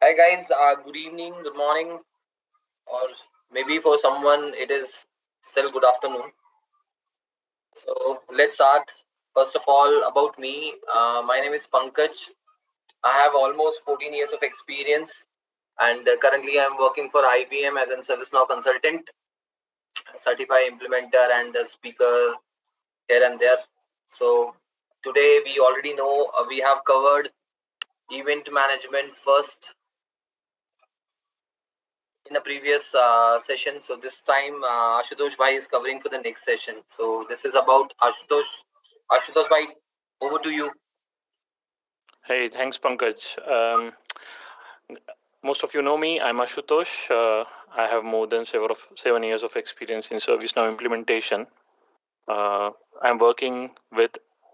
Hi guys, good evening, good morning, or maybe for someone it is still good afternoon. So let's start. First of all, about me, my name is Pankaj. I have almost 14 years of experience, and currently I'm working for IBM as a ServiceNow consultant, certified implementer, and a speaker here and there. So today we already know we have covered event management first in a previous session. So this time Ashutosh Bhai is covering for the next session. So this is about Ashutosh. Ashutosh Bhai, over to you. Hey, thanks, Pankaj. Most of you know me. I'm Ashutosh. I have more than 7 years of experience in ServiceNow implementation. I'm working with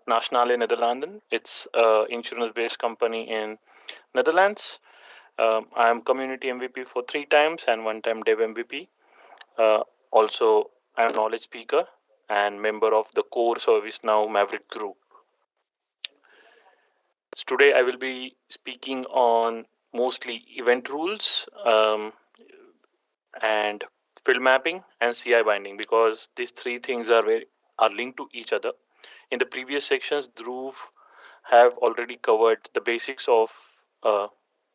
Nationale Nederlanden. It's an insurance-based company in Netherlands. I'm community MVP for 3 times and 1 time Dev MVP. Uh, Also, I'm a knowledge speaker and member of the core ServiceNow Maverick group. So today I will be speaking on mostly event rules and field mapping and CI binding because these three things are linked to each other. In the previous sections, Dhruv have already covered the basics of uh,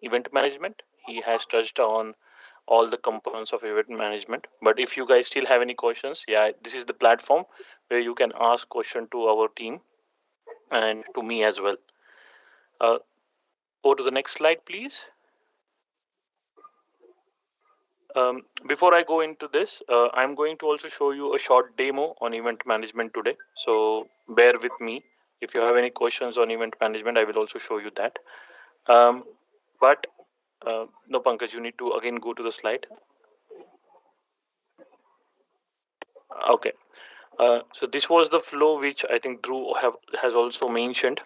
event management. He has touched on all the components of event management. But if you guys still have any questions, yeah, this is the platform where you can ask question to our team and to me as well. Uh, Go to the next slide, please. Before I go into this, I'm going to also show you a short demo on event management today. So bear with me. If you have any questions on event management, I will also show you that. Um, but no, Pankaj, you need to again go to the slide. Okay. So this was the flow which I think Drew has also mentioned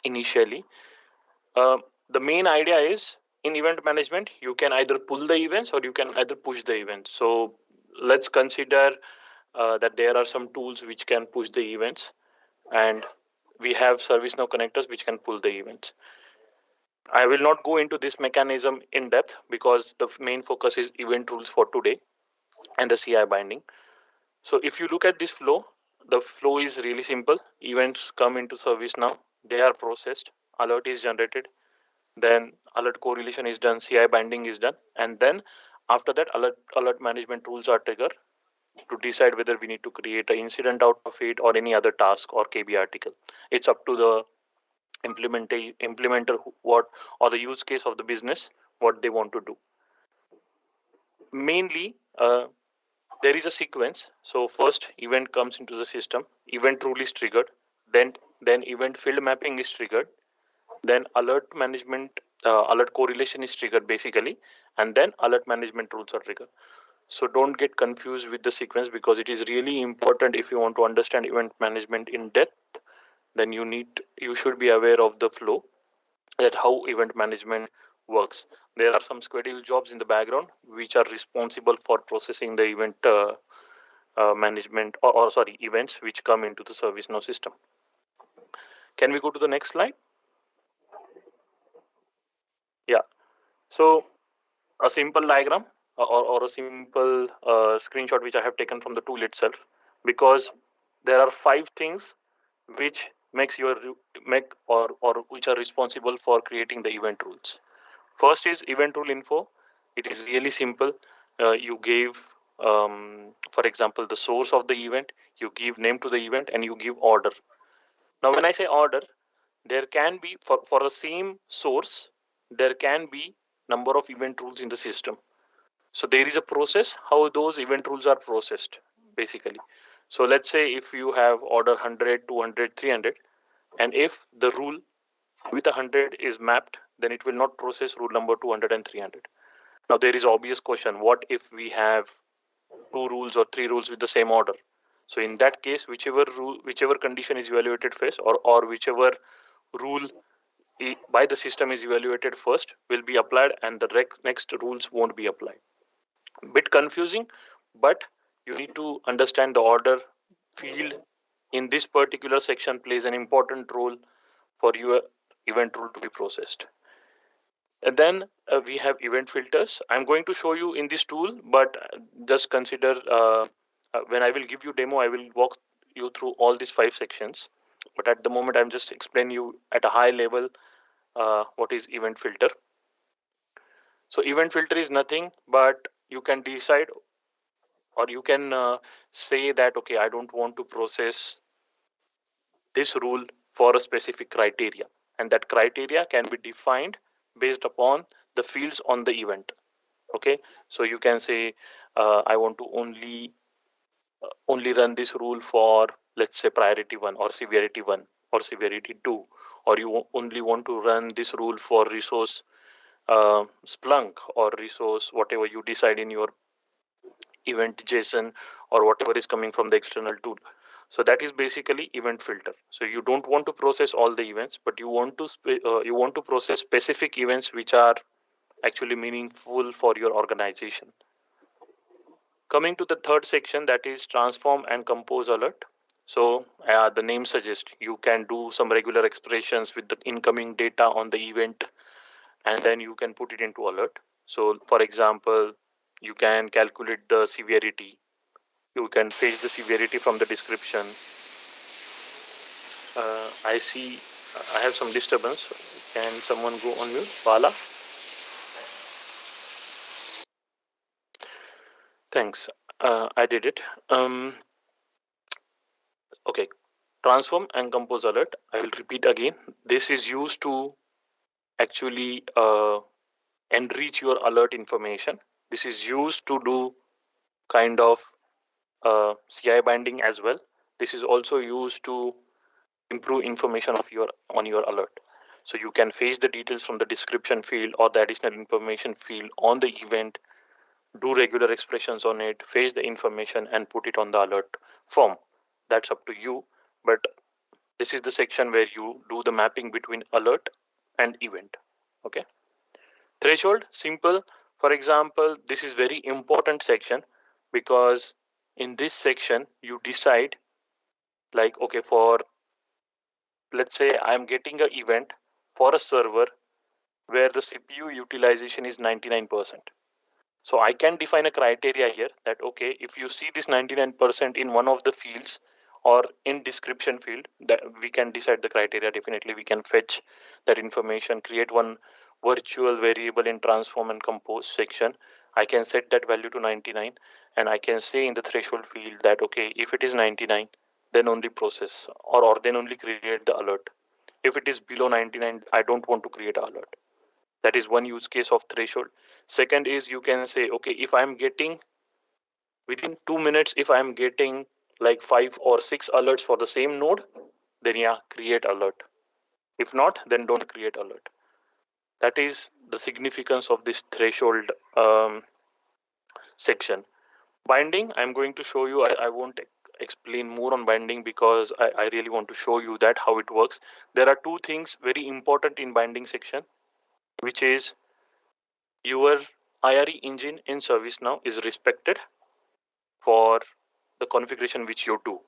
initially. Uh, the main idea is in event management, you can either pull the events or you can either push the events. So let's consider that there are some tools which can push the events, and we have ServiceNow connectors which can pull the events. I will not go into this mechanism in depth because the main focus is event rules for today and the CI binding. So if you look at this flow, the flow is really simple. Events come into ServiceNow, they are processed, alert is generated, then alert correlation is done, CI binding is done, and then after that alert management rules are triggered to decide whether we need to create an incident out of it or any other task or KB article. It's up to the implementer what or the use case of the business what they want to do. Mainly, there is a sequence. So first event comes into the system, event rule is triggered, then event field mapping is triggered, then alert correlation is triggered basically, and then alert management rules are triggered. So don't get confused with the sequence because it is really important if you want to understand event management in depth. Then you should be aware of the flow, that how event management works. There are some scheduled jobs in the background which are responsible for processing the event management or sorry events which come into the ServiceNow system. Can we go to the next slide? Yeah. So a simple diagram or a simple screenshot which I have taken from the tool itself, because there are 5 things which makes your make or which are responsible for creating the event rules. First is event rule info. It is really simple. You gave, for example, the source of the event, you give name to the event, and you give order. Now, when I say order, there can be for the same source, there can be number of event rules in the system. So there is a process how those event rules are processed basically. So let's say if you have order 100, 200, 300, and if the rule with 100 is mapped, then it will not process rule number 200 and 300. Now there is obvious question: what if we have 2 rules or 3 rules with the same order? So in that case, whichever condition is evaluated first, or whichever rule by the system is evaluated first, will be applied, and the next rules won't be applied. Bit confusing, but you need to understand the order field in this particular section plays an important role for your event rule to be processed. And then we have event filters. I'm going to show you in this tool, but just consider when I will give you demo, I will walk you through all these 5 sections. But at the moment, I'm just explaining you at a high level what is event filter. So event filter is nothing, but you can decide or you can say that, okay, I don't want to process this rule for a specific criteria. And that criteria can be defined based upon the fields on the event. Okay, so you can say I want to only run this rule for, let's say, priority 1 or severity 1 or severity 2, or you only want to run this rule for resource Splunk or resource whatever you decide in your event JSON or whatever is coming from the external tool. So that is basically event filter. So you don't want to process all the events, but you want to process specific events which are actually meaningful for your organization. Coming to the third section, that is transform and compose alert. So the name suggests you can do some regular expressions with the incoming data on the event, and then you can put it into alert. So for example, you can calculate the severity. You can fetch the severity from the description. I see I have some disturbance. Can someone go on mute? Bala? Thanks. I did it. Okay. Transform and compose alert. I will repeat again. This is used to actually enrich your alert information. This is used to do kind of CI binding as well. This is also used to improve information of your on your alert. So you can fetch the details from the description field or the additional information field on the event, do regular expressions on it, fetch the information and put it on the alert form. That's up to you. But this is the section where you do the mapping between alert and event. Okay. Threshold, simple. For example, this is very important section because in this section you decide like, okay, for let's say I'm getting an event for a server where the CPU utilization is 99%. So I can define a criteria here that, okay, if you see this 99% in one of the fields or in description field, that we can decide the criteria. Definitely we can fetch that information, create one virtual variable in transform and compose section. I can set that value to 99 and I can say in the threshold field that, okay, if it is 99, then only process or then only create the alert. If it is below 99, I don't want to create an alert. That is one use case of threshold. Second is you can say, okay, if I'm getting within 2 minutes, if I'm getting like 5 or 6 alerts for the same node, then yeah, create alert. If not, then don't create alert. That is the significance of this threshold section. Binding, I'm going to show you. I won't explain more on binding because I really want to show you that how it works. There are two things very important in binding section, which is your IRE engine in ServiceNow is respected for the configuration which you do.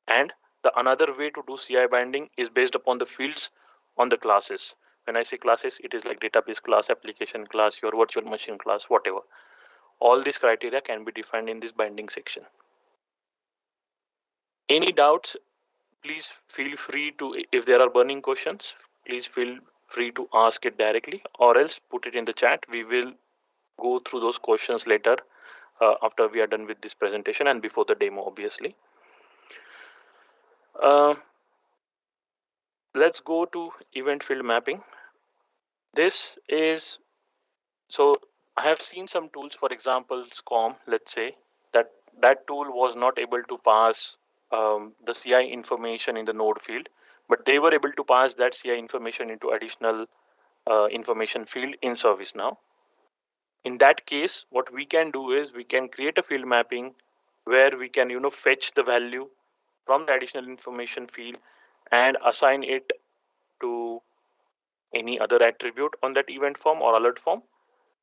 And the another way to do CI binding is based upon the fields on the classes. When I say classes, it is like database class, application class, your virtual machine class, whatever. All these criteria can be defined in this binding section. Any doubts, please feel free to, if there are burning questions, please feel free to ask it directly or else put it in the chat. We will go through those questions later after we are done with this presentation and before the demo, obviously. Let's go to event field mapping. This is, so I have seen some tools, for example, SCOM, let's say, that tool was not able to pass the CI information in the node field, but they were able to pass that CI information into additional information field in ServiceNow. In that case, what we can do is we can create a field mapping where we can, fetch the value from the additional information field and assign it to any other attribute on that event form or alert form.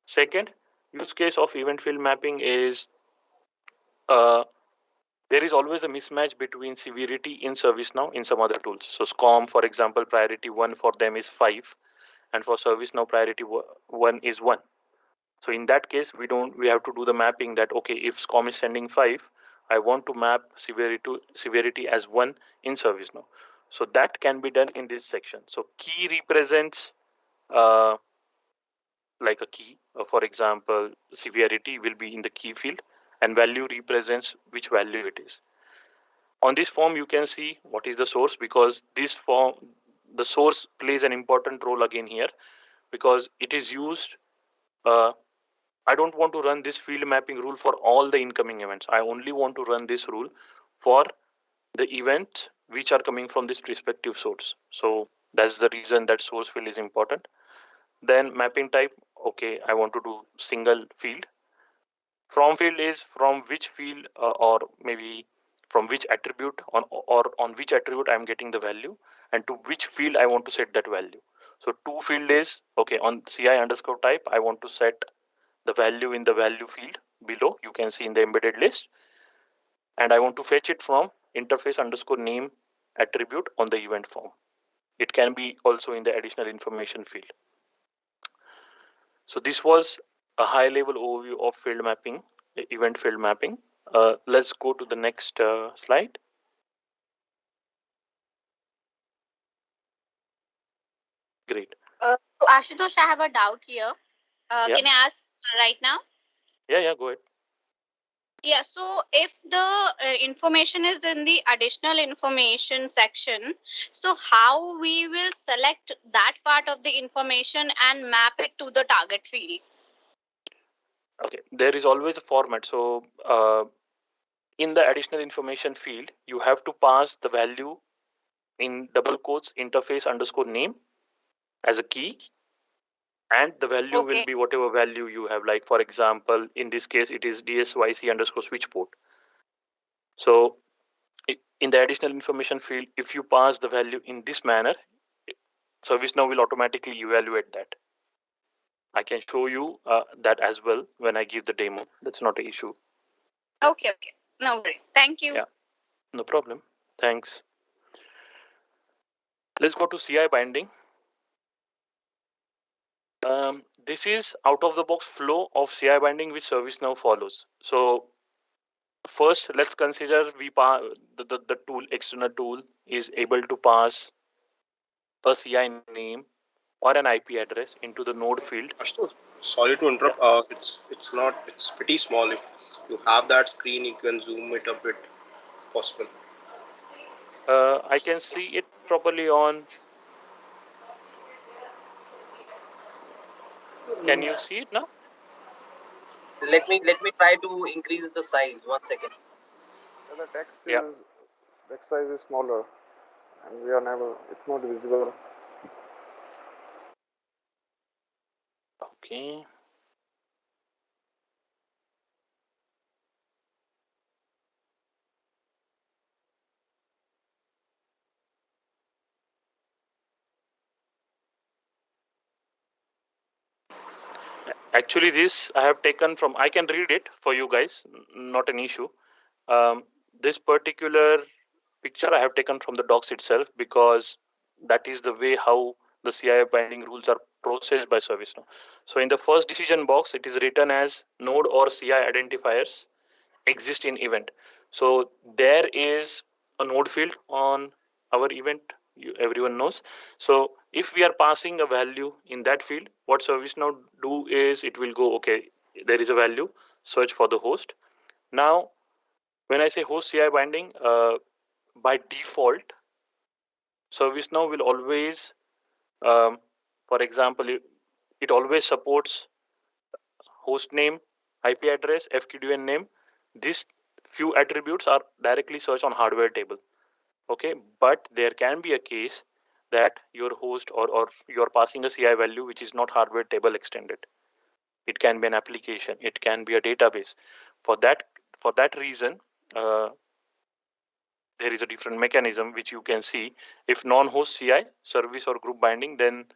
Second use case of event field mapping is uh, there is always a mismatch between severity in ServiceNow in some other tools. So SCOM, for example, priority 1 for them is 5 and for ServiceNow priority 1 is 1. So in that case, we have to do the mapping that, okay, if SCOM is sending 5, I want to map severity as 1 in ServiceNow. So that can be done in this section. So key represents uh, like a key. For example, severity will be in the key field, and value represents which value it is. On this form, you can see what is the source, because this form, the source plays an important role again here, because it is used. I don't want to run this field mapping rule for all the incoming events. I only want to run this rule for the events which are coming from this respective source. So that's the reason that source field is important. Then mapping type, okay, I want to do single field. From field is from which field or maybe from which attribute on which attribute I'm getting the value, and to which field I want to set that value. So to field is, okay, on CI underscore type, I want to set the value in the value field below. You can see in the embedded list. And I want to fetch it from interface underscore name attribute on the event form. It can be also in the additional information field. So this was a high level overview of field mapping, event field mapping. Let's go to the next slide. Great. So Ashutosh, I have a doubt here. Yeah. Can I ask right now? Yeah, go ahead. Yeah, so if the information is in the additional information section, so how we will select that part of the information and map it to the target field? Okay, there is always a format. So in the additional information field, you have to pass the value in double quotes interface underscore name as a key, and the value will be whatever value you have. Like for example, in this case, it is DSYC underscore switch port. So in the additional information field, if you pass the value in this manner, ServiceNow will automatically evaluate that. I can show you that as well when I give the demo. That's not an issue. Okay. No worries. Thank you. Yeah, no problem. Thanks. Let's go to CI binding. This is out of the box flow of CI binding which ServiceNow follows. So first, let's consider the tool, external tool is able to pass a CI name or an IP address into the node field. Ashutosh, sorry to interrupt. It's pretty small. If you have that screen, you can zoom it a bit. Possible. I can see it properly on. Can you see it now? Let me try to increase the size. 1 second. The text size is smaller, and we are never. It's not visible. Okay. Actually, this I have taken from, I can read it for you guys, not an issue. This particular picture I have taken from the docs itself, because that is the way how the CI binding rules are processed by ServiceNow. So in the first decision box, it is written as node or CI identifiers exist in event. So there is a node field on our event, everyone knows. So if we are passing a value in that field, what ServiceNow do is it will go, okay, there is a value, search for the host. Now, when I say host CI binding, by default, ServiceNow will always, for example, it always supports host name, IP address, FQDN name. These few attributes are directly searched on hardware table. Okay, but there can be a case that your host or you're passing a CI value which is not hardware table extended. It can be an application. It can be a database. For that reason, there is a different mechanism which you can see. If non-host CI service or group binding, then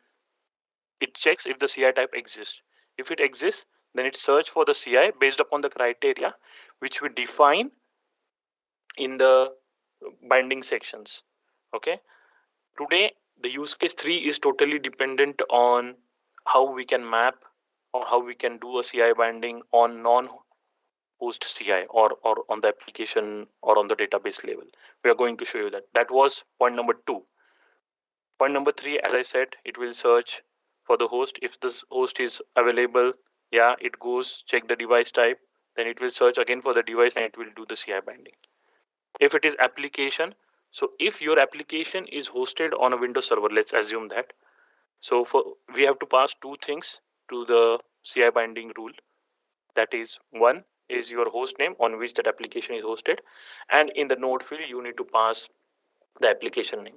it checks if the CI type exists. If it exists, then it search for the CI based upon the criteria which we define in the binding sections. Okay. Today, the use case 3 is totally dependent on how we can map or how we can do a CI binding on non-host CI or on the application or on the database level. We are going to show you that. That was point number 2. Point number 3, as I said, it will search for the host. If this host is available, yeah, it goes check the device type. Then it will search again for the device and it will do the CI binding. If it is application, so if your application is hosted on a Windows server, let's assume that. So we have to pass two things to the CI binding rule. That is, one is your host name on which that application is hosted, and in the node field you need to pass the application name.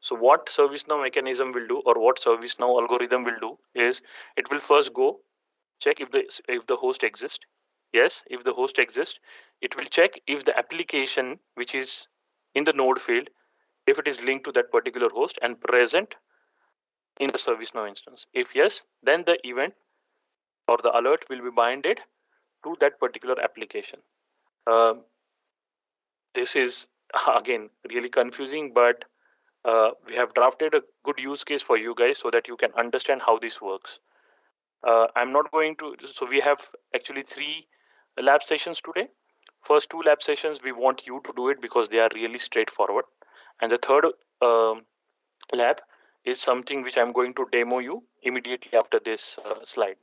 So what ServiceNow mechanism will do, or what ServiceNow algorithm will do, is it will first go check if the host exists. Yes, if the host exists, it will check if the application which is in the node field, if it is linked to that particular host and present in the ServiceNow instance. If yes, then the event or the alert will be binded to that particular application. Um, this is again really confusing, but we have drafted a good use case for you guys so that you can understand how this works. I'm not going to, so we have actually 3 lab sessions today. First 2 lab sessions, we want you to do it because they are really straightforward. And the third lab is something which I'm going to demo you immediately after this slide.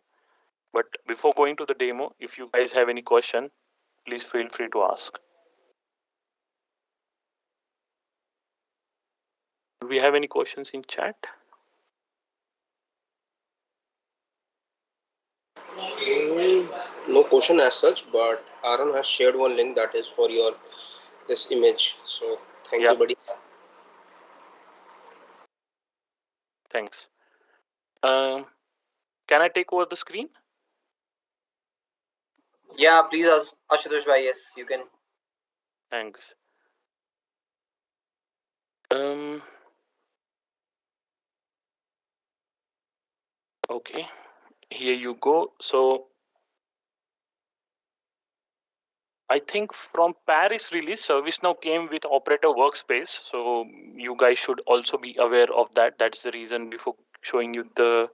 But before going to the demo, if you guys have any question, please feel free to ask. Do we have any questions in chat? No question as such, but Aaron has shared one link that is for your this image. So thank you, buddy. Thanks. Can I take over the screen? Yeah, please, Ashutosh bhai. Yes, you can. Thanks. Okay, here you go. So I think from Paris release, ServiceNow came with Operator Workspace. So you guys should also be aware of that. That's the reason before showing you the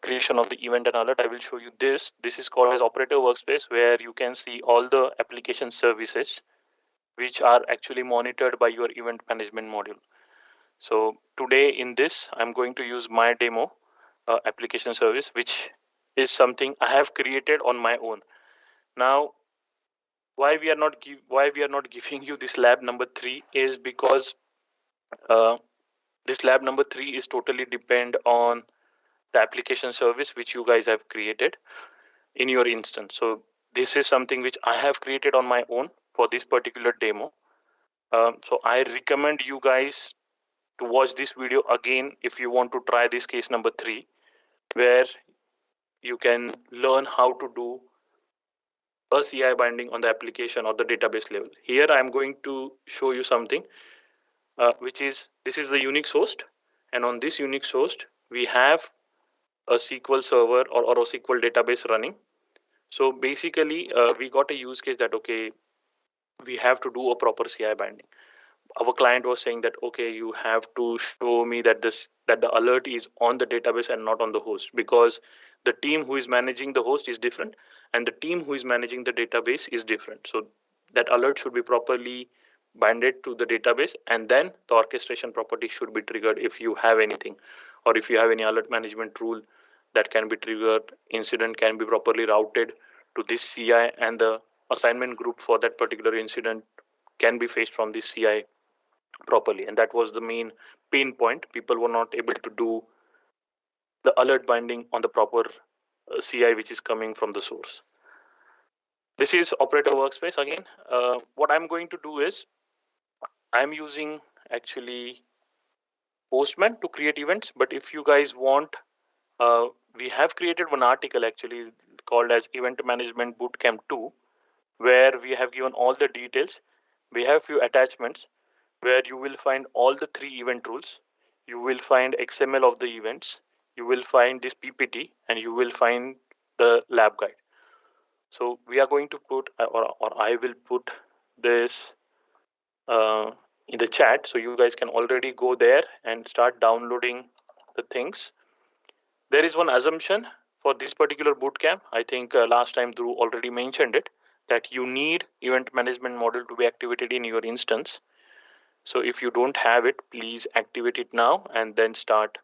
creation of the event and alert, I will show you this. This is called as Operator Workspace, where you can see all the application services which are actually monitored by your event management module. So today in this, I'm going to use my demo application service, which is something I have created on my own. Now, why we are not giving you this lab number 3 is because this lab number 3 is totally depend on the application service which you guys have created in your instance. So this is something which I have created on my own for this particular demo. So I recommend you guys to watch this video again if you want to try this case number 3, where you can learn how to do a CI binding on the application or the database level. Here I'm going to show you something which is, this is the Unix host, and on this Unix host we have a SQL server or a SQL database running. So basically we got a use case that, okay, we have to do a proper CI binding. Our client was saying that, okay, you have to show me that the alert is on the database and not on the host, because the team who is managing the host is different and the team who is managing the database is different. So that alert should be properly binded to the database, and then the orchestration property should be triggered if you have anything, or if you have any alert management rule that can be triggered, incident can be properly routed to this CI, and the assignment group for that particular incident can be faced from this CI properly. And that was the main pain point. People were not able to do the alert binding on the proper CI which is coming from the source. This is Operator Workspace again. What I'm going to do is I'm using actually Postman to create events, but if you guys want, we have created one article actually called as Event Management Bootcamp 2, where we have given all the details. We have few attachments where you will find all the 3 event rules. You will find XML of the events. You will find this PPT, and you will find the lab guide. So we are going to put, or I will put this in the chat, so you guys can already go there and start downloading the things. There is one assumption for this particular bootcamp. I think last time Dhruv already mentioned it, that you need event management model to be activated in your instance. So if you don't have it, please activate it now and then start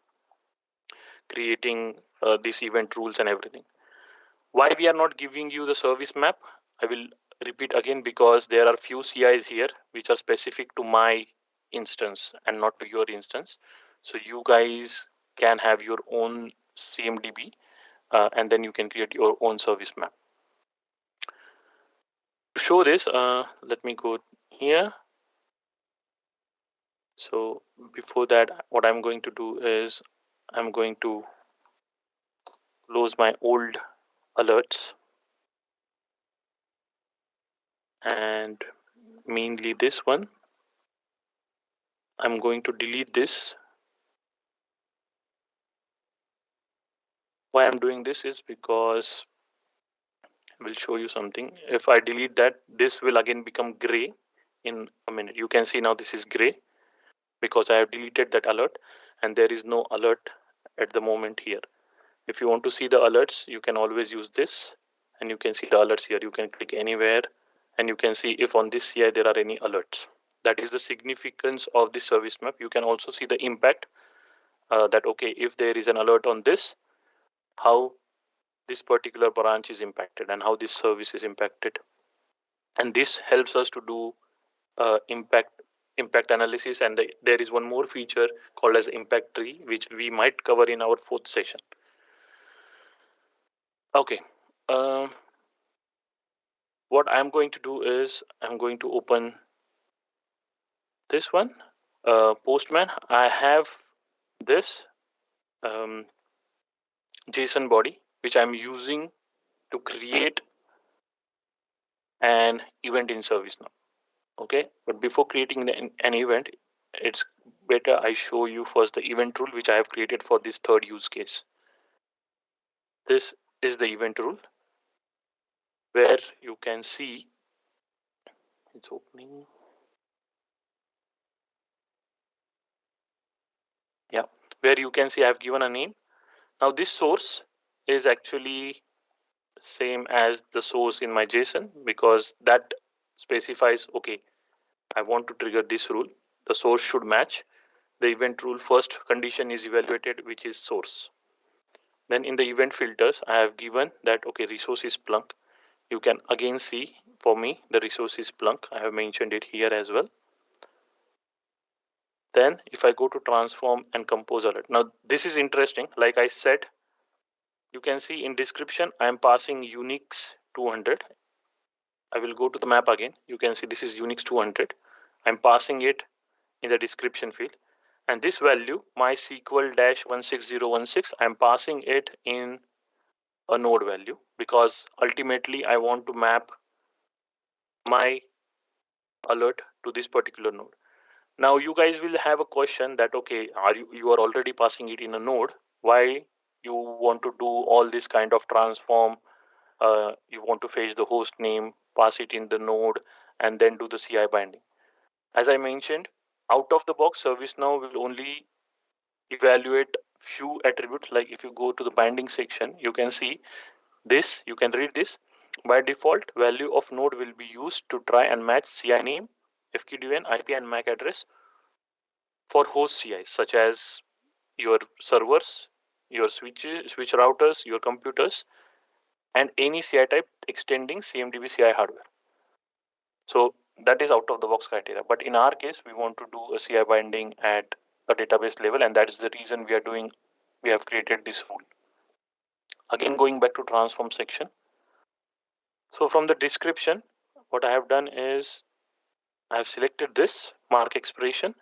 creating these event rules and everything. Why we are not giving you the service map? I will repeat again, because there are few CIs here which are specific to my instance and not to your instance. So you guys can have your own CMDB and then you can create your own service map. To show this, let me go here. So before that, what I'm going to do is I'm going to close my old alerts and mainly this one. I'm going to delete this. Why I'm doing this is because I will show you something. If I delete that, this will again become gray in a minute. You can see now this is gray because I have deleted that alert and there is no alert at the moment here. If you want to see the alerts, you can always use this and you can see the alerts here. You can click anywhere and you can see if on this CI there are any alerts. That is the significance of the service map. You can also see the impact that, okay, if there is an alert on this, how this particular branch is impacted and how this service is impacted. And this helps us to do impact analysis. And there is one more feature called as impact tree, which we might cover in our 4th session. Okay. What I'm going to do is I'm going to open this one, Postman. I have this JSON body, which I'm using to create an event in ServiceNow. Okay, but before creating an event, it's better I show you first the event rule which I have created for this 3rd use case. This is the event rule where you can see it's opening. Yeah, where you can see I've given a name. Now this source is actually same as the source in my JSON, because that specifies, okay, I want to trigger this rule. The source should match. The event rule first condition is evaluated, which is source. Then in the event filters, I have given that, okay, resource is Splunk. You can again see for me, the resource is Splunk. I have mentioned it here as well. Then if I go to transform and compose alert. Now this is interesting. Like I said, you can see in description, I am passing Unix 200. I will go to the map again. You can see this is Unix 200. I'm passing it in the description field. And this value, MySQL-16016, I'm passing it in a node value, because ultimately I want to map my alert to this particular node. Now you guys will have a question that, okay, you are already passing it in a node. Why you want to do all this kind of transform? You want to fetch the host name, pass it in the node, and then do the CI binding. As I mentioned, out of the box, ServiceNow will only evaluate few attributes. Like if you go to the binding section, you can see this, you can read this. By default, value of node will be used to try and match CI name, FQDN, IP, and MAC address for host CIs, such as your servers, your switches, switch routers, your computers, and any CI type extending CMDB CI hardware. So that is out of the box criteria. But in our case, we want to do a CI binding at a database level, and that is the reason we have created this rule. Again, going back to transform section. So from the description, what I have done is I have selected this mark expression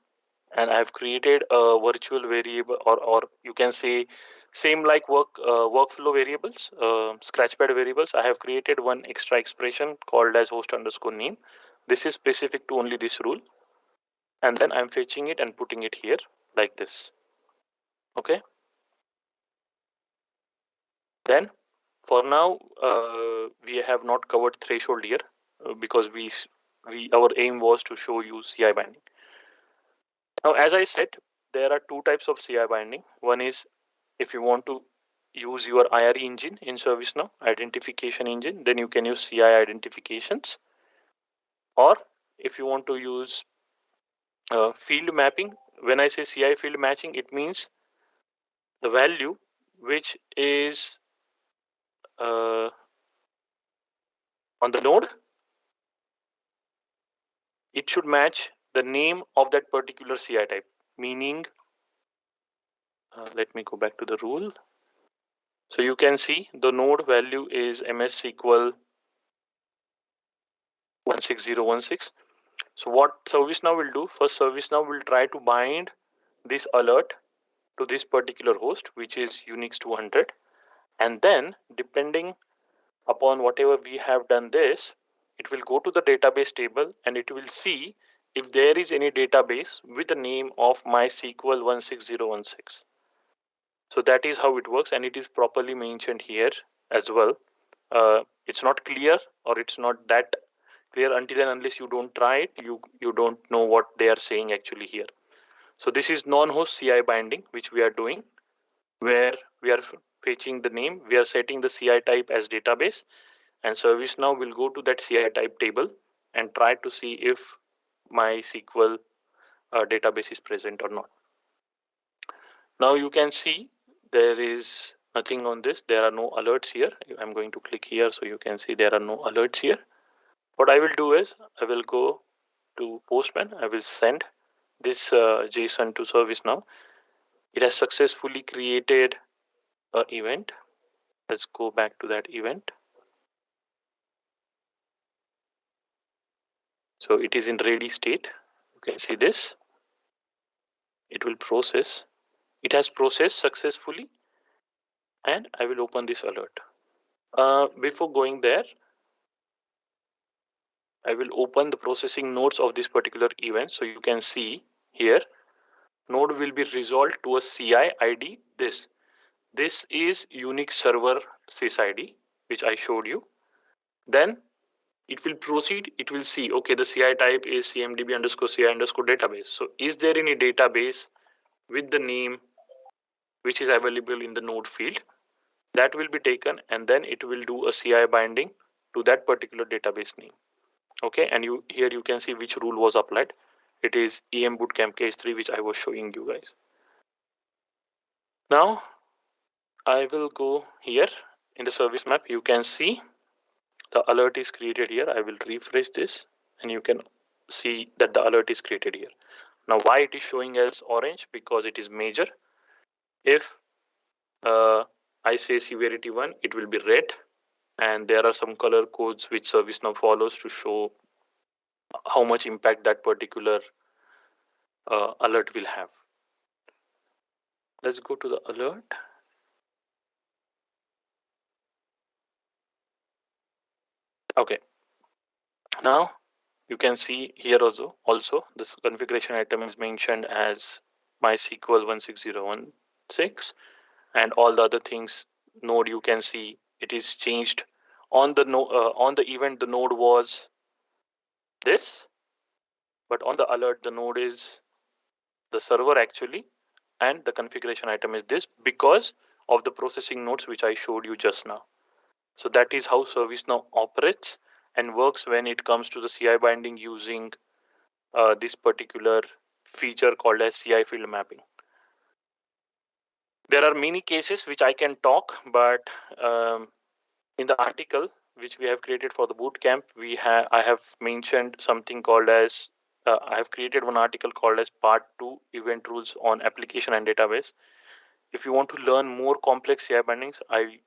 and I have created a virtual variable, or you can say same like workflow variables, scratchpad variables. I have created one extra expression called as host underscore name. This is specific to only this rule. And then I'm fetching it and putting it here like this. Okay. Then for now, we have not covered threshold here because our aim was to show you CI binding. Now, as I said, there are two types of CI binding. One is if you want to use your IRE engine in ServiceNow, identification engine, then you can use CI identifications. Or if you want to use field mapping, when I say CI field matching, it means the value which is on the node, it should match the name of that particular CI type. Meaning, let me go back to the rule. So you can see the node value is MS SQL 16016. So what ServiceNow will do, first ServiceNow will try to bind this alert to this particular host, which is Unix 200. And then depending upon whatever we have done this, it will go to the database table and it will see if there is any database with the name of MySQL 16016. So that is how it works, and it is properly mentioned here as well. It's not clear, or it's not that clear until and unless you don't try it. You don't know what they are saying actually here. So this is non-host CI binding, which we are doing, where we are fetching the name, we are setting the CI type as database, and ServiceNow will go to that CI type table and try to see if MySQL database is present or not. Now you can see there is nothing on this. There are no alerts here. I'm going to click here so you can see there are no alerts here. What I will do is I will go to Postman. I will send this JSON to ServiceNow. It has successfully created an event. Let's go back to that event. So it is in ready state. You can see this. It will process. It has processed successfully, and I will open this alert. Before going there, I will open the processing nodes of this particular event. So you can see here, node will be resolved to a CI ID. This is Unix server sysid, which I showed you. Then it will proceed. It will see, okay, the CI type is cmdb underscore CI underscore database. So is there any database with the name which is available in the node field? That will be taken, and then it will do a CI binding to that particular database name. Okay, and here you can see which rule was applied. It is EM Bootcamp case 3, which I was showing you guys. Now I will go here in the service map. You can see the alert is created here. I will refresh this and you can see that the alert is created here. Now why it is showing as orange? Because it is major. If I say severity 1, it will be red, and there are some color codes which ServiceNow follows to show how much impact that particular alert will have. Let's go to the alert. Okay. Now you can see here also this configuration item is mentioned as MySQL 16016, and all the other things node you can see it is changed on the on the event. The node was this, but on the alert the node is the server actually, and the configuration item is this because of the processing nodes which I showed you just now. So that is how ServiceNow operates and works when it comes to the CI binding using this particular feature called as CI field mapping. There are many cases which I can talk, but in the article which we have created for the bootcamp, I have mentioned something called as I have created one article called as Part 2 Event Rules on Application and Database. If you want to learn more complex CI bindings, I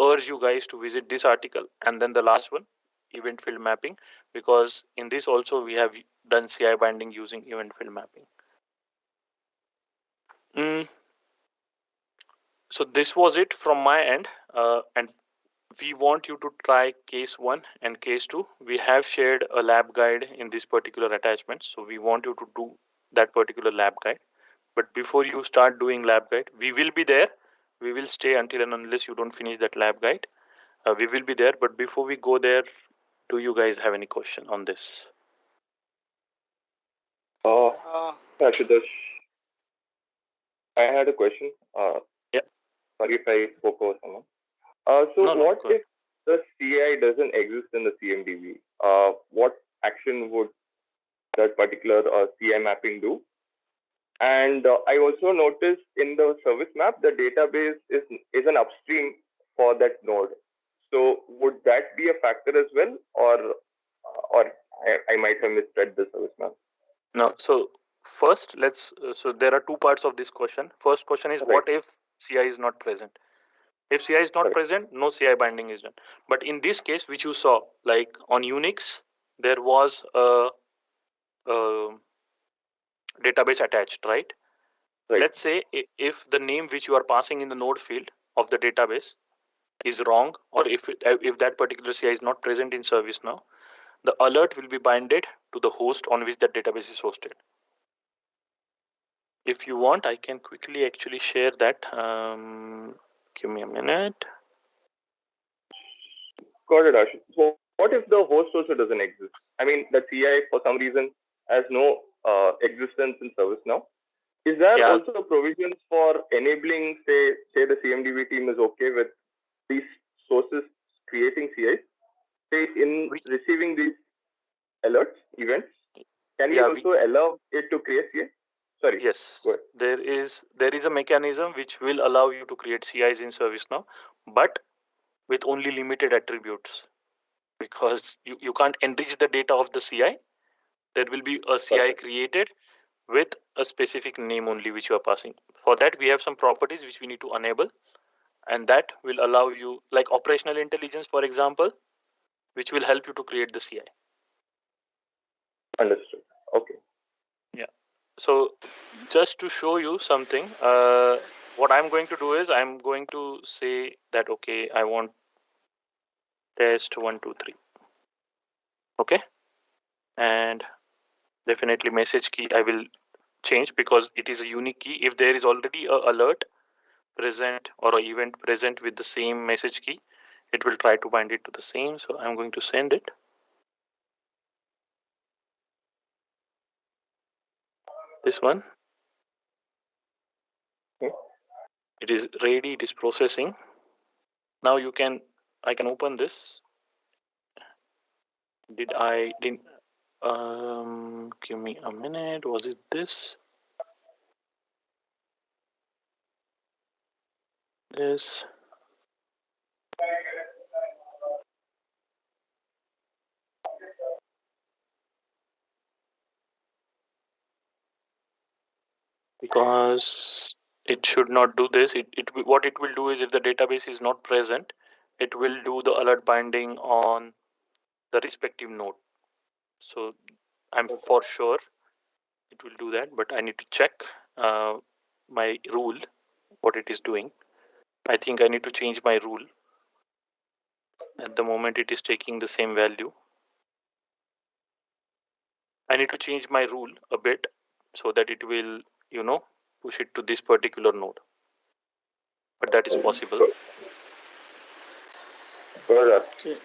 urge you guys to visit this article, and then the last one, event field mapping, because in this also we have done CI binding using event field mapping. So this was it from my end, and we want you to try case 1 and case 2. We have shared a lab guide in this particular attachment, so we want you to do that particular lab guide. But before you start doing lab guide, we will be there. We will stay until and unless you don't finish that lab guide. We will be there, but before we go there, do you guys have any question on this? Ashutosh, I had a question. Yeah. Sorry if I spoke over someone. So No, what go ahead. if the CI doesn't exist in the CMDB? What action would that particular CI mapping do? And I also noticed in the service map, the database is an upstream for that node. So would that be a factor as well, or I might have misread the service map? No. So first, let's. So there are two parts of this question. First question is, what if CI is not present? If CI is not present, no CI binding is done. But in this case, which you saw, like on Unix, there was a database attached, right? Let's say if the name which you are passing in the node field of the database is wrong, or if that particular CI is not present in ServiceNow, the alert will be binded to the host on which that database is hosted. If you want, I can quickly actually share that. Give me a minute. Got it, Ashu. So what if the host also doesn't exist? I mean, the CI for some reason has no existence in ServiceNow. Is there also provisions for enabling, say the CMDB team is okay with these sources creating CIs? Say in receiving these alerts, events, can we also allow it to create CI? Sorry. Yes, there is a mechanism which will allow you to create CIs in ServiceNow, but with only limited attributes, because you can't enrich the data of the CI. There will be a CI created with a specific name only which you are passing. For that, we have some properties which we need to enable, and that will allow you, like operational intelligence, for example, which will help you to create the CI. Understood. Okay. Yeah. So just to show you something, what I'm going to do is I'm going to say that, okay, I want test 1, 2, 3. Okay. And definitely message key I will change because it is a unique key. If there is already a alert present or an event present with the same message key, it will try to bind it to the same. So I'm going to send it. This one. It is ready, it is processing. Now I can open this. Didn't give me a minute. Was it this? This. Because it should not do this. What it will do is if the database is not present, it will do the alert binding on the respective node. So I'm for sure it will do that, but I need to check my rule, what it is doing. I think I need to change my rule. At the moment, it is taking the same value. I need to change my rule a bit so that it will, push it to this particular node. But that is possible. Okay.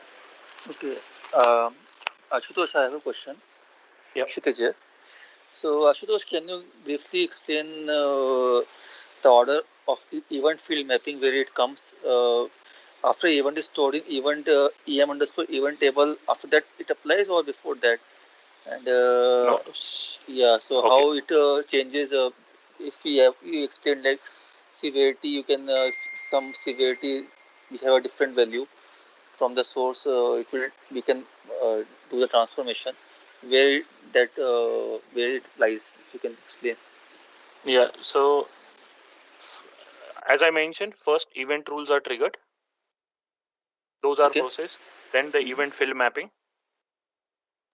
Ashutosh, I have a question. Yeah. Kshitij. So, Ashutosh, can you briefly explain the order of event field mapping where it comes after event is stored in event em underscore event table? After that, it applies or before that? And No. yeah, so how it changes? If you explain like severity, you can some severity we have a different value from the source. We can do the transformation where where it lies. If you can explain. Yeah. So as I mentioned, first event rules are triggered. Those are processed. Then the event field mapping.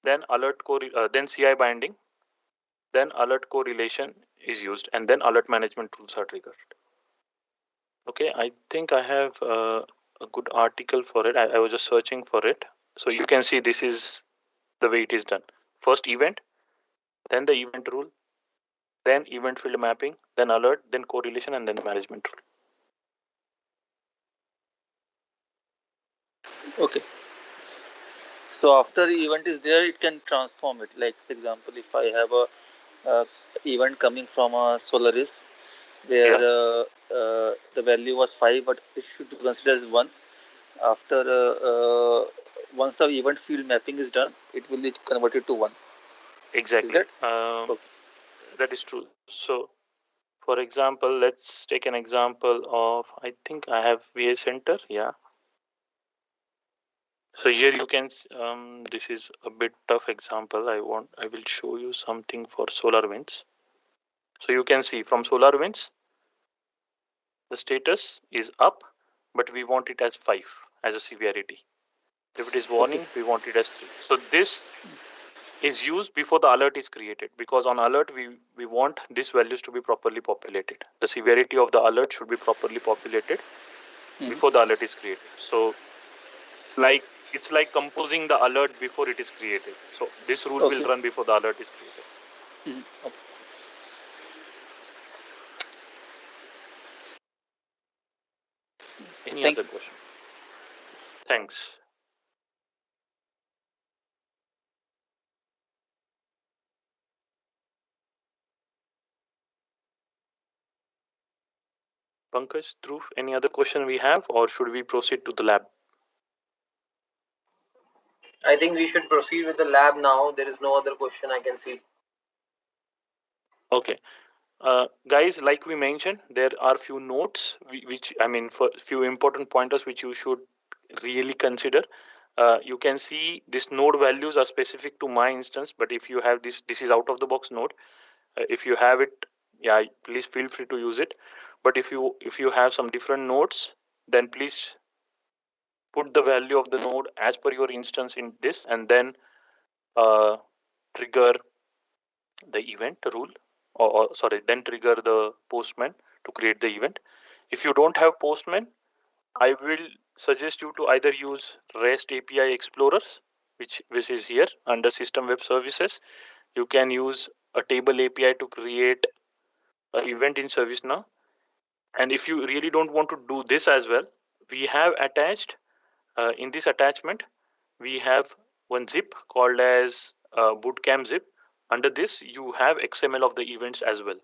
Then then CI binding. Then alert correlation is used, and then alert management rules are triggered. Okay, I think I have a good article for it. I was just searching for it. So you can see this is the way it is done. First event, then the event rule, then event field mapping, then alert, then correlation, and then the management rule. Okay. So after event is there, it can transform it. Like, for example, if I have a uh, event coming from a Solaris, where the value was 5, but it should be considered as 1. After once the event field mapping is done, it will be converted to 1. Exactly. Is that? Okay. That is true. So, for example, let's take an example of, I think I have VA Center. Yeah. So here you can, this is a bit tough example. I will show you something for SolarWinds. So you can see from SolarWinds, the status is up, but we want it as 5 as a severity. If it is warning, we want it as 3. So this is used before the alert is created, because on alert we want these values to be properly populated. The severity of the alert should be properly populated before the alert is created. So like it's like composing the alert before it is created. So this rule will run before the alert is created. Okay. Any other question? Thanks. Pankaj, Dhruv, any other question we have, or should we proceed to the lab? I think we should proceed with the lab now. There is no other question I can see. Okay. Guys, like we mentioned, there are few notes which I mean, for few important pointers which you should really consider. You can see this node values are specific to my instance, but if you have this is out of the box node. If you have it, yeah, please feel free to use it. But if you have some different nodes, then please put the value of the node as per your instance in this, and then uh, trigger the event rule, or sorry, then trigger the Postman to create the event. If you don't have Postman, I will suggest you to either use REST API Explorers, which is here under System Web Services. You can use a table API to create an event in ServiceNow. And if you really don't want to do this as well, we have attached in this attachment, we have one zip called as Bootcamp zip. Under this, you have XML of the events as well.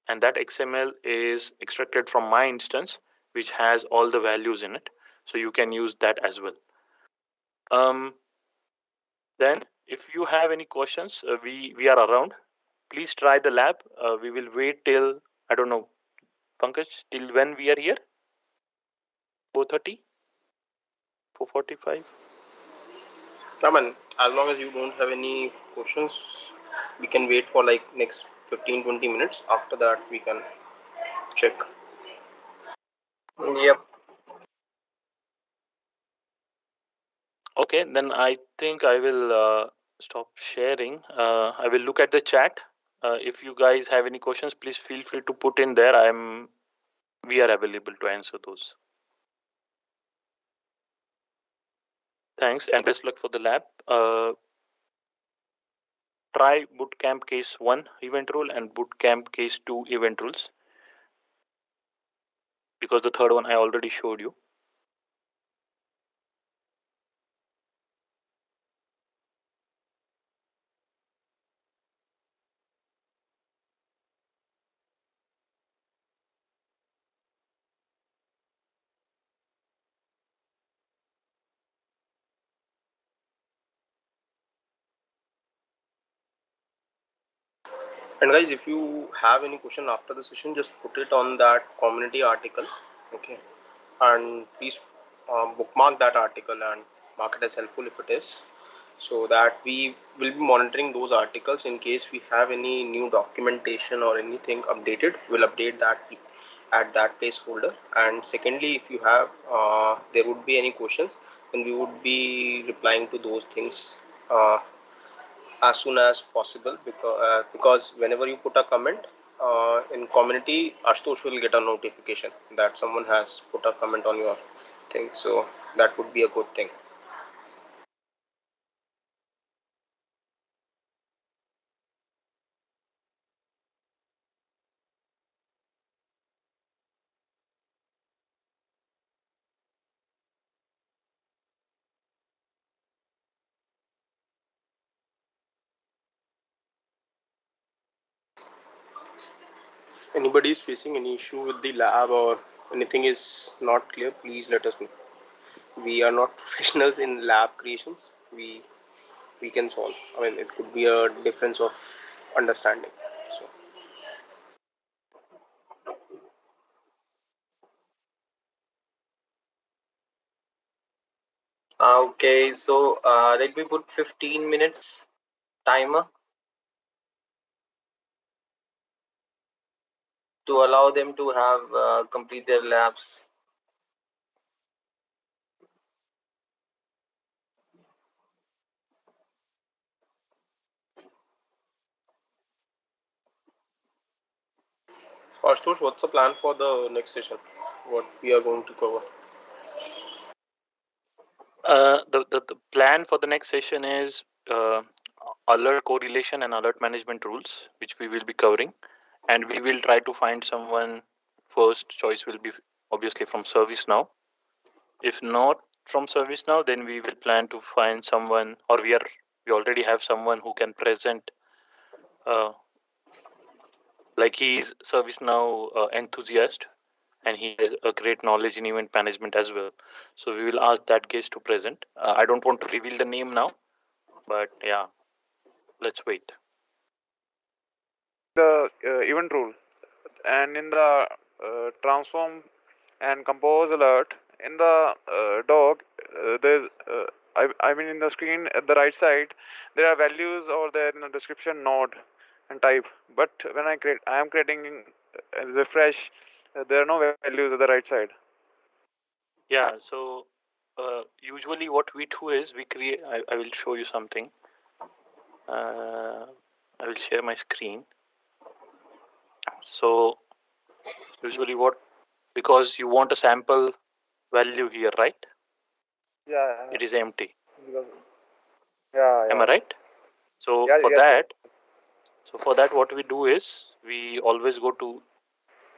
And that XML is extracted from my instance, which has all the values in it. So you can use that as well. Then, if you have any questions, we are around. Please try the lab. We will wait till, I don't know, Pankaj, till when we are here? 4:30? 4:45? Come on, as long as you don't have any questions, we can wait for like next 15-20 minutes. After that, we can check. Yep. Okay, then I think I will stop sharing. I will look at the chat. If you guys have any questions, please feel free to put in there. We are available to answer those. Thanks and best luck for the lab. Try Bootcamp case 1 event rule and Bootcamp case 2 event rules, because the third one I already showed you. And guys, if you have any question after the session, just put it on that community article, okay? And please bookmark that article and mark it as helpful if it is, so that we will be monitoring those articles. In case we have any new documentation or anything updated, we'll update that at that placeholder. And secondly, if you have there would be any questions, then we would be replying to those things as soon as possible, because whenever you put a comment in community, Ashutosh will get a notification that someone has put a comment on your thing, so that would be a good thing. anybody is facing any issue with the lab or anything is not clear, please let us know. We are not professionals in lab creations. We can solve. I mean, it could be a difference of understanding. So Okay, so let me put 15 minutes timer to allow them to have complete their labs. Ashutosh, what's the plan for the next session? What we are going to cover? The plan for the next session is alert correlation and alert management rules, which we will be covering, and we will try to find someone. First choice will be obviously from ServiceNow. If not from ServiceNow, then we will plan to find someone, or we already have someone who can present, uh, like he's ServiceNow enthusiast, and he has a great knowledge in event management as well. So we will ask that guest to present. I don't want to reveal the name now, but yeah, let's wait. The event rule, and in the transform and compose alert in the dog, there's I mean in the screen at the right side there are values over there in the description node and type, but when I am creating as a fresh, there are no values at the right side. Yeah, so usually what we do is we create, I will show you something. I will share my screen. So usually because you want a sample value here, right? Yeah, It is empty. because, yeah, Am I right? So yeah, for yes, that, what we do is we always go to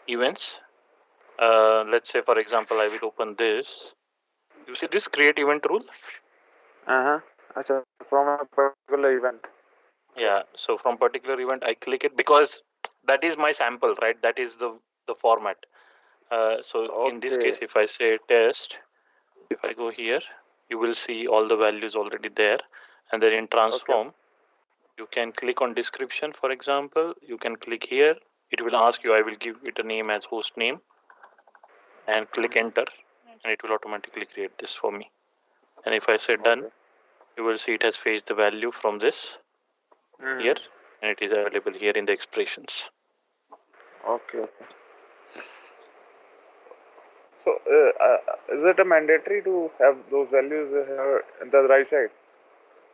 events. Let's say, for example, I will open this. You see this create event rule? Achha, from a particular event. Yeah. So from particular event, I click it because that is my sample, right? That is the format. So in this case, if I say test, if I go here, you will see all the values already there. And then in transform, you can click on description, for example. You can click here. It will ask you, I will give it a name as host name, and click enter, and it will automatically create this for me. And if I say done, you will see it has fetched the value from this here, and it is available here in the expressions. Okay. So, is it a mandatory to have those values here in the right side?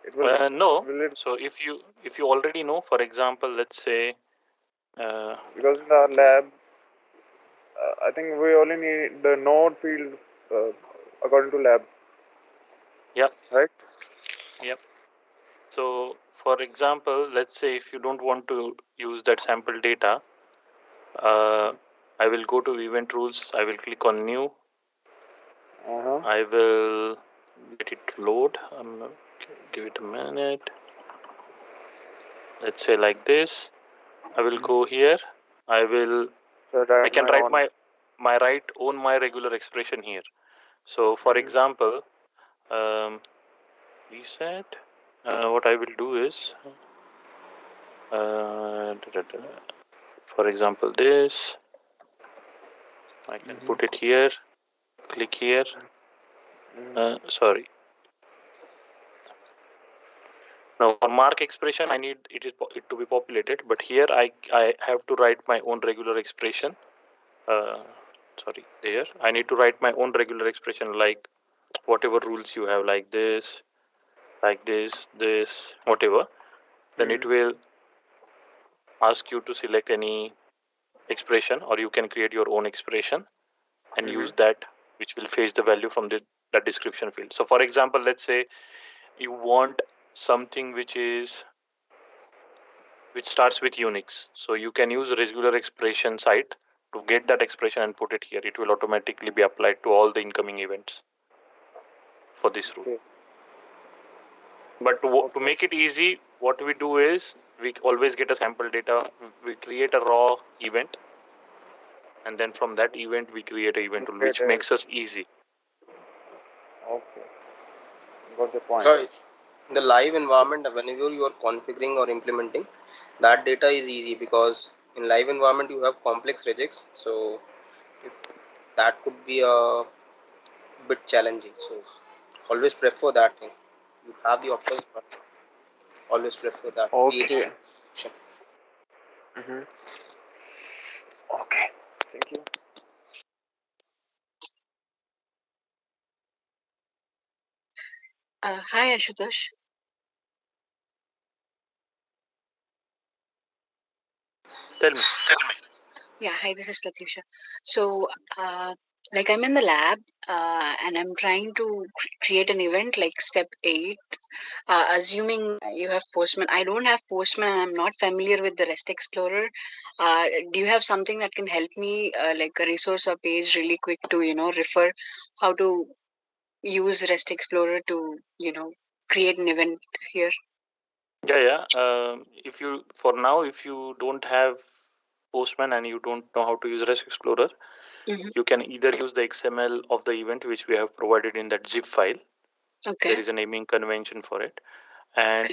It will, no. will it? So if you already know, for example, let's say Because in the lab, I think we only need the node field according to lab. Yep. Right. Yep. So for example, let's say if you don't want to use that sample data, I will go to event rules. I will click on new. I will get it to load. Give it a minute. Let's say like this. I will go here. I can write my my regular expression here. So for example, reset. What I will do is, for example, this. I can put it here. Click here. Sorry. Now for mark expression, I need it to be populated, but here I have to write my own regular expression. Sorry, there. I need to write my own regular expression like whatever rules you have, like this, whatever. Then it will ask you to select any expression, or you can create your own expression and use that, which will fetch the value from that description field. So for example, let's say you want something which starts with Unix. So you can use regular expression site to get that expression and put it here. It will automatically be applied to all the incoming events for this rule. But to make it easy, what we do is we always get a sample data. We create a raw event and then from that event we create an event rule, which makes us easy. Okay, got the point. So in the live environment, whenever you are configuring or implementing, that data is easy because in live environment you have complex regex, so if that could be a bit challenging. So always prefer that thing. You have the options, but always prefer that. Okay. Mm-hmm. Okay. Thank you. Hi, Ashutosh. Tell me. Yeah, hi, this is Pratyusha. So, like, I'm in the lab and I'm trying to create an event like step 8. Assuming you have Postman, I don't have Postman and I'm not familiar with the REST Explorer. Do you have something that can help me, like a resource or page, really quick to, refer how to use REST Explorer to, create an event here? Yeah. If you, for now, if you don't have Postman and you don't know how to use REST Explorer, you can either use the XML of the event, which we have provided in that zip file. Okay. There is a naming convention for it. And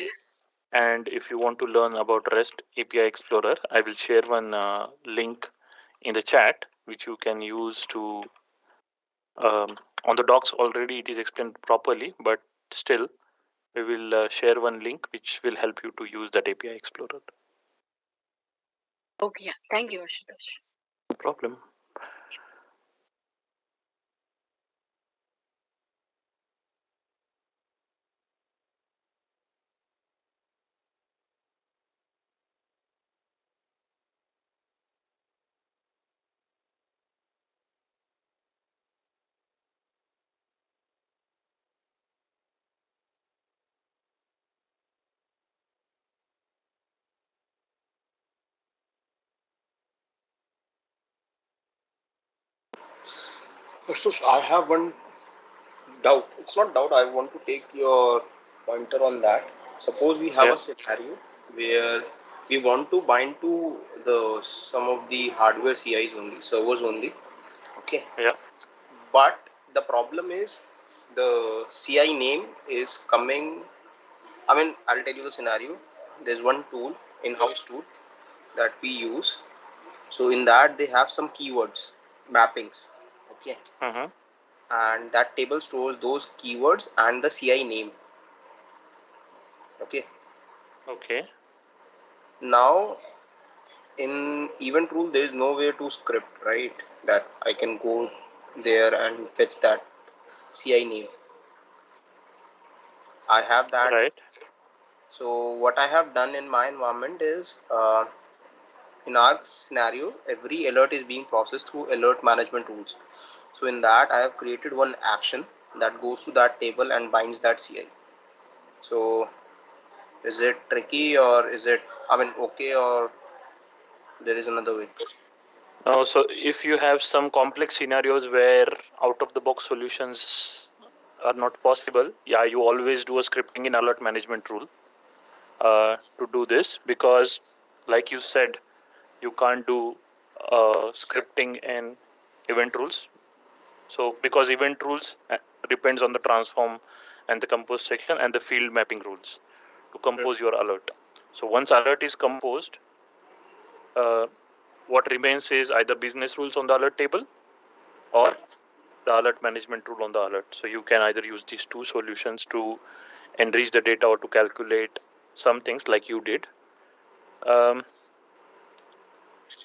if you want to learn about REST API Explorer, I will share one link in the chat, which you can use to, on the docs already it is explained properly, but still we will share one link which will help you to use that API Explorer. Okay, yeah. Thank you, Ashutosh. No problem. Ashutosh, I have one doubt. It's not doubt. I want to take your pointer on that. Suppose we have a scenario where we want to bind to the some of the hardware CIs only, servers only. Okay. Yeah. But the problem is the CI name is coming. I mean, I'll tell you the scenario. There's one tool, in-house tool that we use. So in that they have some keywords, mappings. Okay. And that table stores those keywords and the CI name. Okay. Now in event rule there is no way to script, right? That I can go there and fetch that CI name. I have that. Right. So what I have done in my environment is in our scenario, every alert is being processed through alert management rules. So in that, I have created one action that goes to that table and binds that CI. So is it tricky or is it, I mean, okay, or there is another way? So if you have some complex scenarios where out of the box solutions are not possible, yeah, you always do a scripting in alert management rule to do this, because like you said, you can't do scripting in event rules. So because event rules depends on the transform and the compose section and the field mapping rules to compose your alert. So once alert is composed, what remains is either business rules on the alert table or the alert management rule on the alert. So you can either use these two solutions to enrich the data or to calculate some things like you did.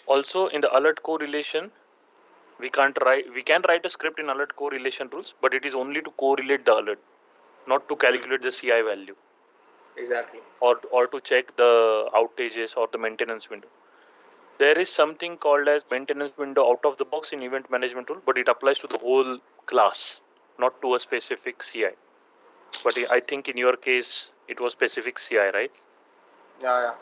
Also in the alert correlation, we can write a script in alert correlation rules, but it is only to correlate the alert, not to calculate the CI value. Exactly. Or to check the outages or the maintenance window. There is something called as maintenance window out of the box in event management rule, but it applies to the whole class, not to a specific CI. But I think in your case, it was specific CI, right? Yeah.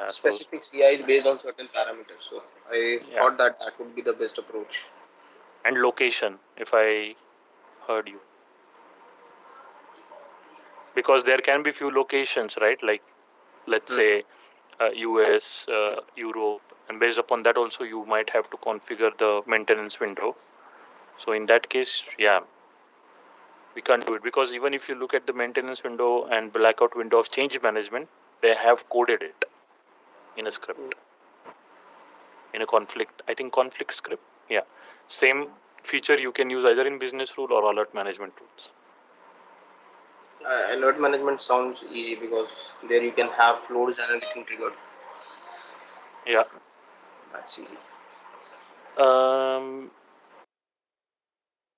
Specific CI is based on certain parameters. So I thought that would be the best approach. And location, if I heard you. Because there can be few locations, right? Like, let's say US, Europe, and based upon that also you might have to configure the maintenance window. So in that case, yeah, we can't do it, because even if you look at the maintenance window and blackout window of change management, they have coded it in a script, in a conflict, I think conflict script. Yeah, same feature you can use either in business rule or alert management rules. Alert management sounds easy because there you can have floors and everything triggered. Yeah, That's easy.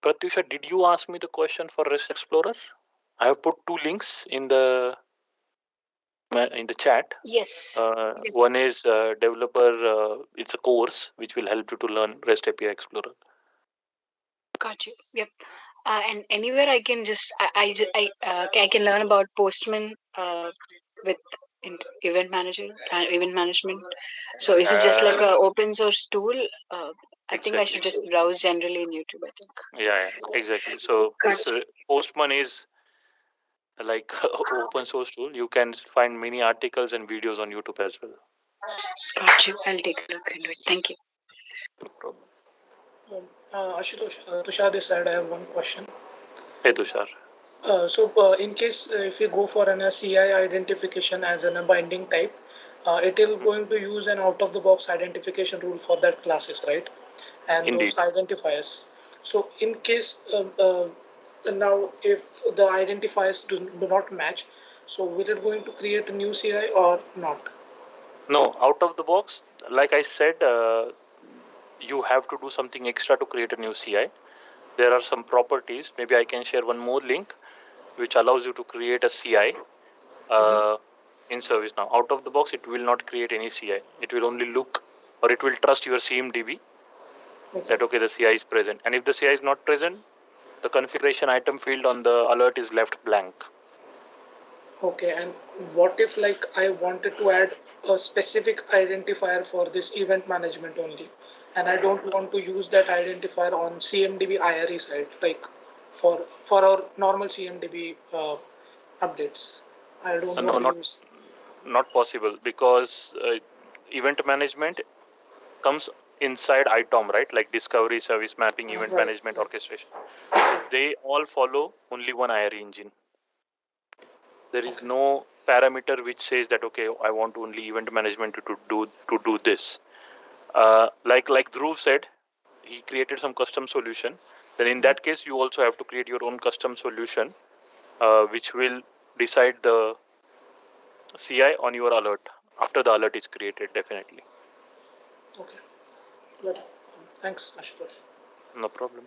Pratyusha, did you ask me the question for REST Explorer? I have put 2 links in the chat. Yes. Yes. One is developer. It's a course which will help you to learn REST API Explorer. Got you. Yep. And anywhere I can just I can learn about Postman with event manager and event management. So is it just like a open source tool? I think I should just browse generally in YouTube, I think. Yeah, exactly. So Postman is like open source tool. You can find many articles and videos on YouTube as well. Got you. I'll take a look into it. Thank you. No problem. Ashutosh, Tushar this side, I have one question. Hey Tushar. In case if you go for an CI identification as a binding type, it will going to use an out-of-the-box identification rule for that classes, right? And Indeed. those identifiers. So in case now if the identifiers do not match, so will it going to create a new CI or not? No, out of the box, like I said, you have to do something extra to create a new CI. There are some properties. Maybe I can share one more link which allows you to create a CI in ServiceNow. Out of the box, it will not create any CI. It will only look, or it will trust your CMDB that okay, the CI is present. And if the CI is not present, the configuration item field on the alert is left blank. Okay, and what if like I wanted to add a specific identifier for this event management only, and I don't want to use that identifier on CMDB IRE side, like for our normal CMDB updates. I don't want to use. Not possible, because event management comes inside ITOM, right? Like discovery, service mapping, event management, orchestration. They all follow only one IRE engine. There is no parameter which says that okay, I want only event management to do this. Like Dhruv said, he created some custom solution. Then in that case, you also have to create your own custom solution, which will decide the CI on your alert after the alert is created, definitely. Okay, good. Thanks, Ashutosh. No problem.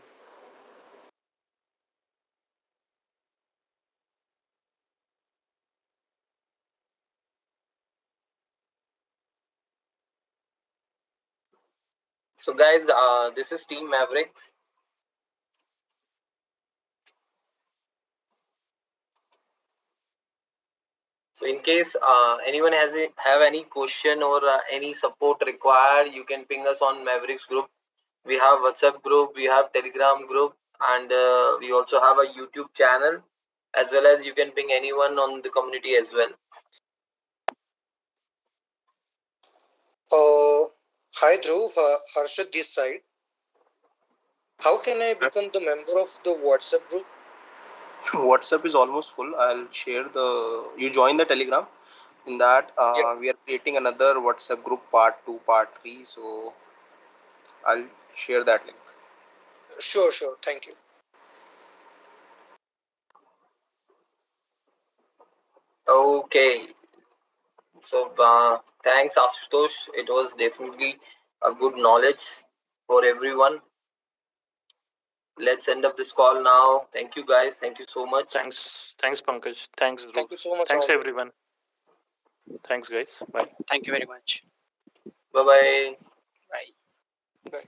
So guys, this is Team Mavericks. So in case anyone have any question or any support required, you can ping us on Mavericks group. We have WhatsApp group, we have Telegram group, and we also have a YouTube channel, as well as you can ping anyone on the community as well. Hi Dhruv, Harshad this side. How can I become the member of the WhatsApp group? WhatsApp is almost full. I'll share you join the Telegram. In that, we are creating another WhatsApp group part 2, part 3. So I'll share that link. Sure. Thank you. Okay. So thanks, Ashutosh. It was definitely a good knowledge for everyone. Let's end up this call now. Thank you, guys. Thank you so much. Thanks, Pankaj. Thanks, Dhruv. Thank you so much. Thanks, everyone. Thanks, guys. Bye. Thank you very much. Bye-bye. Bye.